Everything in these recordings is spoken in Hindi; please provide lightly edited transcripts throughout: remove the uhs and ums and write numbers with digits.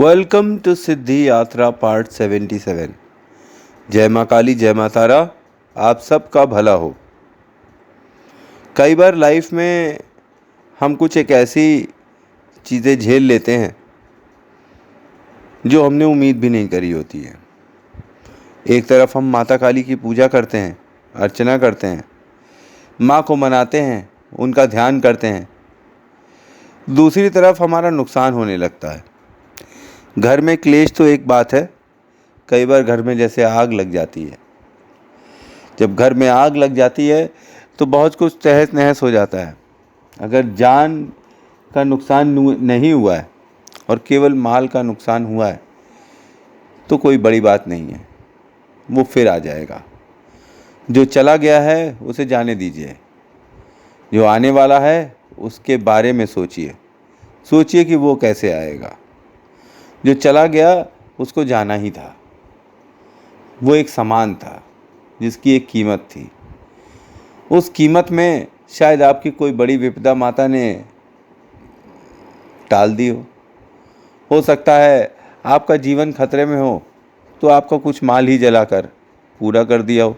वेलकम टू सिद्धि यात्रा पार्ट 77। जय माँ काली, जय माँ तारा, आप सबका भला हो। कई बार लाइफ में हम कुछ एक ऐसी चीज़ें झेल लेते हैं जो हमने उम्मीद भी नहीं करी होती है। एक तरफ हम माता काली की पूजा करते हैं, अर्चना करते हैं, माँ को मनाते हैं, उनका ध्यान करते हैं। दूसरी तरफ हमारा नुकसान होने लगता है। घर में क्लेश तो एक बात है, कई बार घर में जैसे आग लग जाती है। जब घर में आग लग जाती है तो बहुत कुछ तहस नहस हो जाता है। अगर जान का नुकसान नहीं हुआ है और केवल माल का नुकसान हुआ है तो कोई बड़ी बात नहीं है, वो फिर आ जाएगा। जो चला गया है उसे जाने दीजिए, जो आने वाला है उसके बारे में सोचिए कि वो कैसे आएगा। जो चला गया उसको जाना ही था, वो एक सामान था जिसकी एक कीमत थी। उस कीमत में शायद आपकी कोई बड़ी विपदा माता ने टाल दी हो सकता है आपका जीवन खतरे में हो तो आपका कुछ माल ही जलाकर पूरा कर दिया हो।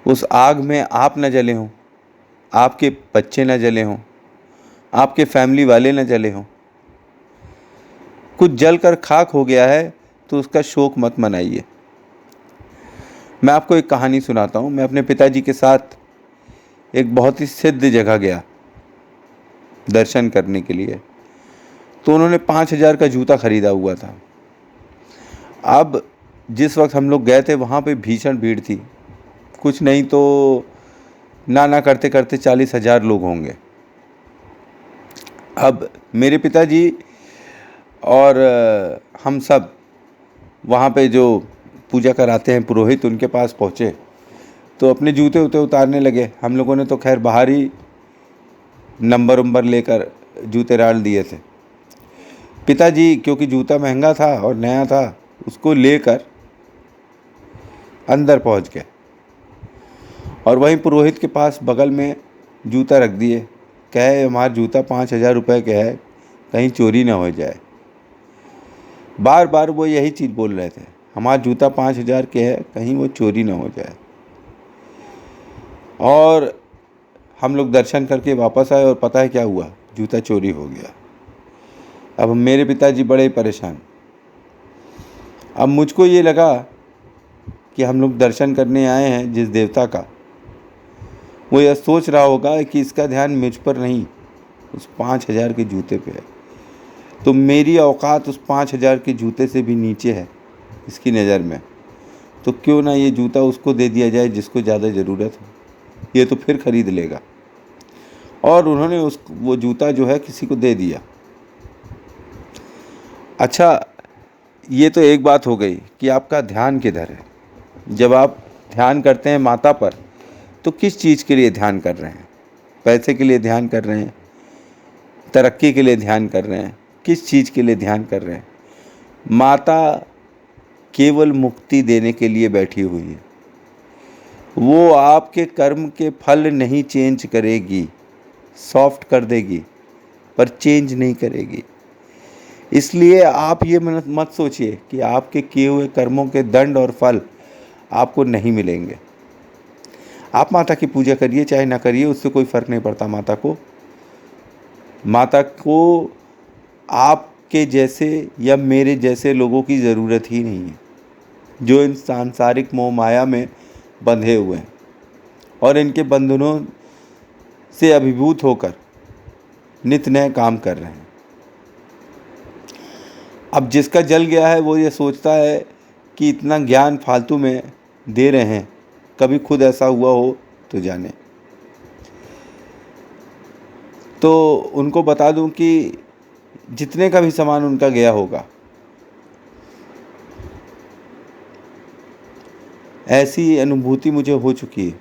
उस आग में आप न जले हों, आपके बच्चे न जले हों, आपके फैमिली वाले न जले हों। कुछ जल कर खाक हो गया है तो उसका शोक मत मनाइए। मैं आपको एक कहानी सुनाता हूँ। मैं अपने पिताजी के साथ एक बहुत ही सिद्ध जगह गया दर्शन करने के लिए। तो उन्होंने 5,000 का जूता खरीदा हुआ था। अब जिस वक्त हम लोग गए थे वहाँ पे भीषण भीड़ थी। कुछ नहीं तो ना करते करते 40,000 लोग होंगे। अब मेरे पिताजी और हम सब वहाँ पे जो पूजा कराते हैं पुरोहित, उनके पास पहुँचे तो अपने जूते उतारने लगे। हम लोगों ने तो खैर बाहर ही नंबर लेकर जूते डाल दिए थे। पिताजी क्योंकि जूता महंगा था और नया था, उसको लेकर अंदर पहुँच गए और वहीं पुरोहित के पास बगल में जूता रख दिए। कहे हमारा जूता 5,000 रुपये के है, कहीं चोरी ना हो जाए। बार बार वो यही चीज़ बोल रहे थे, हमारा जूता 5,000 के है, कहीं वो चोरी ना हो जाए। और हम लोग दर्शन करके वापस आए और पता है क्या हुआ, जूता चोरी हो गया। अब मेरे पिताजी बड़े परेशान। अब मुझको ये लगा कि हम लोग दर्शन करने आए हैं जिस देवता का, वो यह सोच रहा होगा कि इसका ध्यान मुझ पर नहीं, उस 5,000 के जूते पे है। तो मेरी औकात उस 5,000 के जूते से भी नीचे है इसकी नज़र में। तो क्यों ना ये जूता उसको दे दिया जाए जिसको ज़्यादा ज़रूरत हो, ये तो फिर ख़रीद लेगा। और उन्होंने वो जूता जो है किसी को दे दिया। अच्छा, ये तो एक बात हो गई कि आपका ध्यान किधर है। जब आप ध्यान करते हैं माता पर तो किस चीज़ के लिए ध्यान कर रहे हैं? पैसे के लिए ध्यान कर रहे हैं, तरक्की के लिए ध्यान कर रहे हैं, किस चीज़ के लिए ध्यान कर रहे हैं? माता केवल मुक्ति देने के लिए बैठी हुई है। वो आपके कर्म के फल नहीं चेंज करेगी, सॉफ्ट कर देगी पर चेंज नहीं करेगी। इसलिए आप ये मत सोचिए कि आपके किए हुए कर्मों के दंड और फल आपको नहीं मिलेंगे। आप माता की पूजा करिए चाहे ना करिए, उससे कोई फ़र्क नहीं पड़ता। माता को आपके जैसे या मेरे जैसे लोगों की ज़रूरत ही नहीं है, जो इन सांसारिक मोह माया में बंधे हुए हैं और इनके बंधनों से अभिभूत होकर नित नए काम कर रहे हैं। अब जिसका जल गया है वो ये सोचता है कि इतना ज्ञान फालतू में दे रहे हैं, कभी खुद ऐसा हुआ हो तो जाने। तो उनको बता दूं कि जितने का भी सामान उनका गया होगा, ऐसी अनुभूति मुझे हो चुकी है।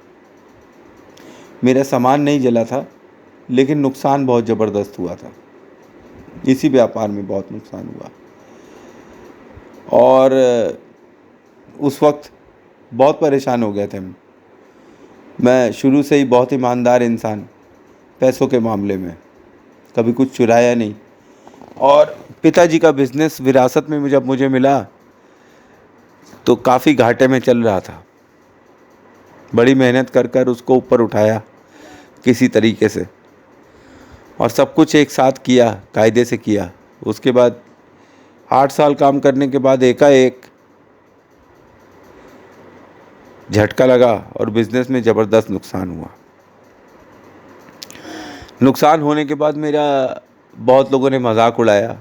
मेरा सामान नहीं जला था लेकिन नुकसान बहुत ज़बरदस्त हुआ था। इसी व्यापार में बहुत नुकसान हुआ और उस वक्त बहुत परेशान हो गए थे। मैं शुरू से ही बहुत ईमानदार इंसान, पैसों के मामले में कभी कुछ चुराया नहीं और पिताजी का बिजनेस विरासत में जब मुझे मिला तो काफ़ी घाटे में चल रहा था। बड़ी मेहनत कर कर उसको ऊपर उठाया किसी तरीके से, और सब कुछ एक साथ किया, कायदे से किया। उसके बाद 8 साल काम करने के बाद एकाएक झटका लगा और बिजनेस में ज़बरदस्त नुकसान हुआ। नुकसान होने के बाद मेरा बहुत लोगों ने मजाक उड़ाया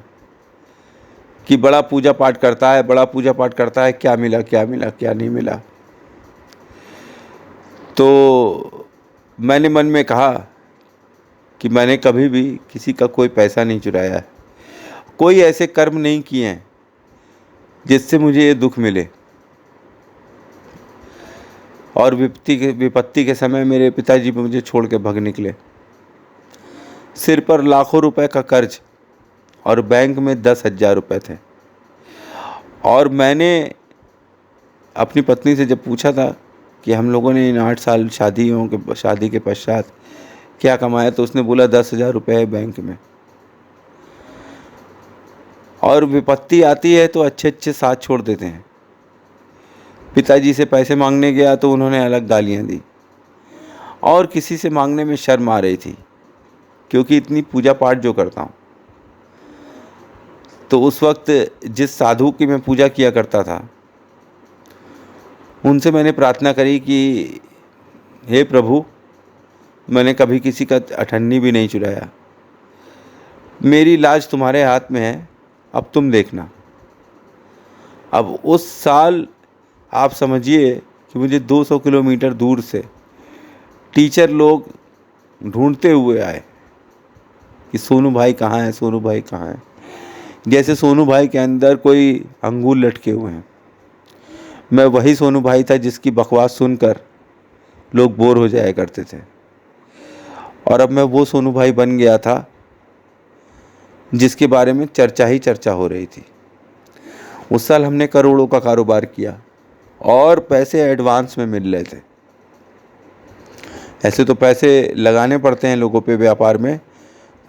कि बड़ा पूजा पाठ करता है, बड़ा पूजा पाठ करता है, क्या मिला क्या मिला क्या नहीं मिला। तो मैंने मन में कहा कि मैंने कभी भी किसी का कोई पैसा नहीं चुराया है, कोई ऐसे कर्म नहीं किए हैं जिससे मुझे ये दुख मिले। और विपत्ति के समय मेरे पिताजी मुझे छोड़ के भाग निकले। सिर पर लाखों रुपए का कर्ज और बैंक में 10,000 रुपये थे। और मैंने अपनी पत्नी से जब पूछा था कि हम लोगों ने इन 8 साल शादी के पश्चात क्या कमाया, तो उसने बोला 10,000 रुपये है बैंक में। और विपत्ति आती है तो अच्छे अच्छे साथ छोड़ देते हैं। पिताजी से पैसे मांगने गया तो उन्होंने अलग गालियाँ दी, और किसी से मांगने में शर्म आ रही थी क्योंकि इतनी पूजा पाठ जो करता हूँ। तो उस वक्त जिस साधु की मैं पूजा किया करता था, उनसे मैंने प्रार्थना करी कि हे प्रभु, मैंने कभी किसी का अठन्नी भी नहीं चुराया, मेरी लाज तुम्हारे हाथ में है, अब तुम देखना। अब उस साल आप समझिए कि मुझे 200 किलोमीटर दूर से टीचर लोग ढूंढते हुए आए कि सोनू भाई कहाँ है, सोनू भाई कहाँ है। जैसे सोनू भाई के अंदर कोई अंगूर लटके हुए हैं। मैं वही सोनू भाई था जिसकी बकवास सुनकर लोग बोर हो जाया करते थे, और अब मैं वो सोनू भाई बन गया था जिसके बारे में चर्चा ही चर्चा हो रही थी। उस साल हमने करोड़ों का कारोबार किया और पैसे एडवांस में मिल रहे थे। ऐसे तो पैसे लगाने पड़ते हैं लोगों पे व्यापार में,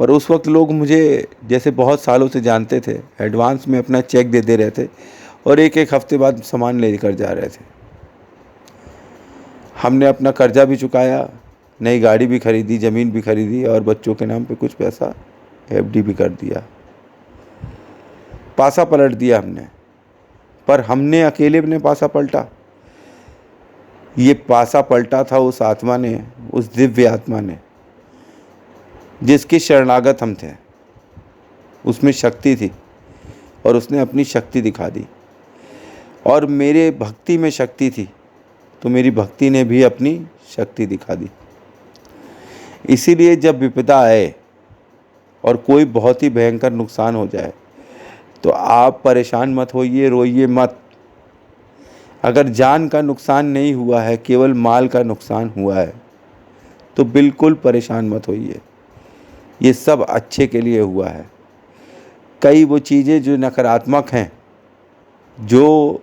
पर उस वक्त लोग मुझे जैसे बहुत सालों से जानते थे, एडवांस में अपना चेक दे दे रहे थे और एक एक हफ्ते बाद सामान लेकर जा रहे थे। हमने अपना कर्जा भी चुकाया, नई गाड़ी भी खरीदी, ज़मीन भी खरीदी, और बच्चों के नाम पे कुछ पैसा एफडी भी कर दिया। पासा पलट दिया हमने, पर हमने अकेले ने पासा पलटा। ये पासा पलटा था उस आत्मा ने, उस दिव्य आत्मा ने जिसके शरणागत हम थे। उसमें शक्ति थी और उसने अपनी शक्ति दिखा दी, और मेरे भक्ति में शक्ति थी तो मेरी भक्ति ने भी अपनी शक्ति दिखा दी। इसीलिए जब विपदा आए और कोई बहुत ही भयंकर नुकसान हो जाए तो आप परेशान मत होइए, रोइए मत। अगर जान का नुकसान नहीं हुआ है, केवल माल का नुकसान हुआ है, तो बिल्कुल परेशान मत होइए। ये सब अच्छे के लिए हुआ है। कई वो चीज़ें जो नकारात्मक हैं, जो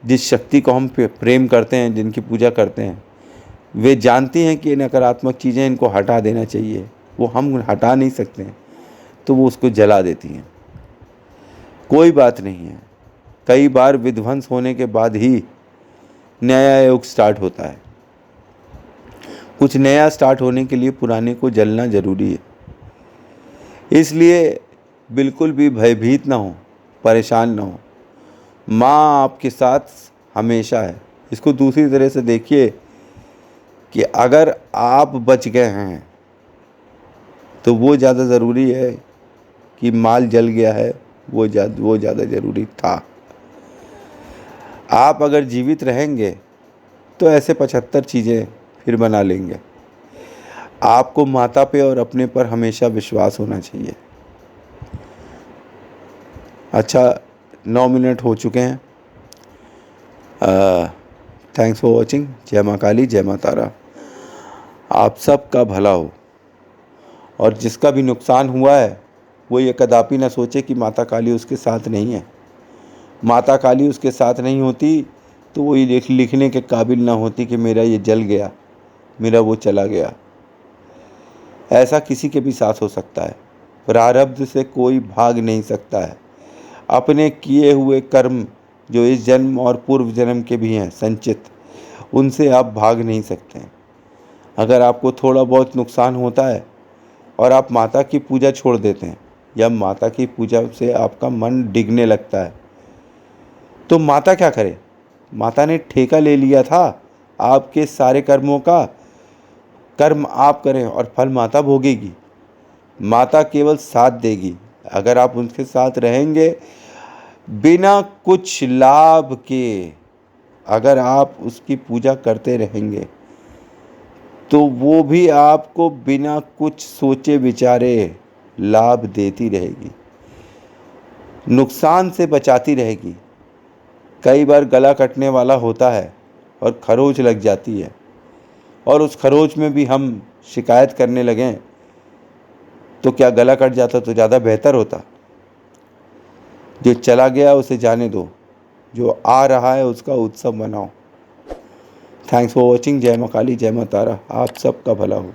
जिस शक्ति को हम प्रेम करते हैं, जिनकी पूजा करते हैं, वे जानती हैं कि ये नकारात्मक चीज़ें, इनको हटा देना चाहिए। वो हम हटा नहीं सकते हैं तो वो उसको जला देती हैं। कोई बात नहीं है, कई बार विध्वंस होने के बाद ही नया युग स्टार्ट होता है। कुछ नया स्टार्ट होने के लिए पुराने को जलना ज़रूरी है। इसलिए बिल्कुल भी भयभीत ना हो, परेशान ना हो। माँ आपके साथ हमेशा है। इसको दूसरी तरह से देखिए कि अगर आप बच गए हैं तो वो ज़्यादा ज़रूरी है कि माल जल गया है, वो ज़्यादा ज़रूरी था। आप अगर जीवित रहेंगे तो ऐसे 75 चीज़ें फिर बना लेंगे। आपको माता पे और अपने पर हमेशा विश्वास होना चाहिए। अच्छा, 9 मिनट हो चुके हैं। Thanks for watching. जय माँ काली, जय माँ तारा। आप सबका भला हो। और जिसका भी नुकसान हुआ है वो ये कदापि ना सोचे कि माता काली उसके साथ नहीं है। माता काली उसके साथ नहीं होती तो वो ये लिखने के काबिल ना होती कि मेरा ये जल गया, मेरा वो चला गया। ऐसा किसी के भी साथ हो सकता है। प्रारब्ध से कोई भाग नहीं सकता है। अपने किए हुए कर्म जो इस जन्म और पूर्व जन्म के भी हैं संचित, उनसे आप भाग नहीं सकते हैं। अगर आपको थोड़ा बहुत नुकसान होता है और आप माता की पूजा छोड़ देते हैं या माता की पूजा से आपका मन डिगने लगता है, तो माता क्या करे? माता ने ठेका ले लिया था आपके सारे कर्मों का। कर्म आप करें और फल माता भोगेगी। माता केवल साथ देगी। अगर आप उनके साथ रहेंगे बिना कुछ लाभ के, अगर आप उसकी पूजा करते रहेंगे तो वो भी आपको बिना कुछ सोचे विचारे लाभ देती रहेगी, नुकसान से बचाती रहेगी। कई बार गला कटने वाला होता है और खरोच लग जाती है, और उस खरोच में भी हम शिकायत करने लगें तो क्या गला कट जाता तो ज़्यादा बेहतर होता? जो चला गया उसे जाने दो, जो आ रहा है उसका उत्सव मनाओ। Thanks for watching. जय मां काली, जय मां तारा। आप सबका भला हो।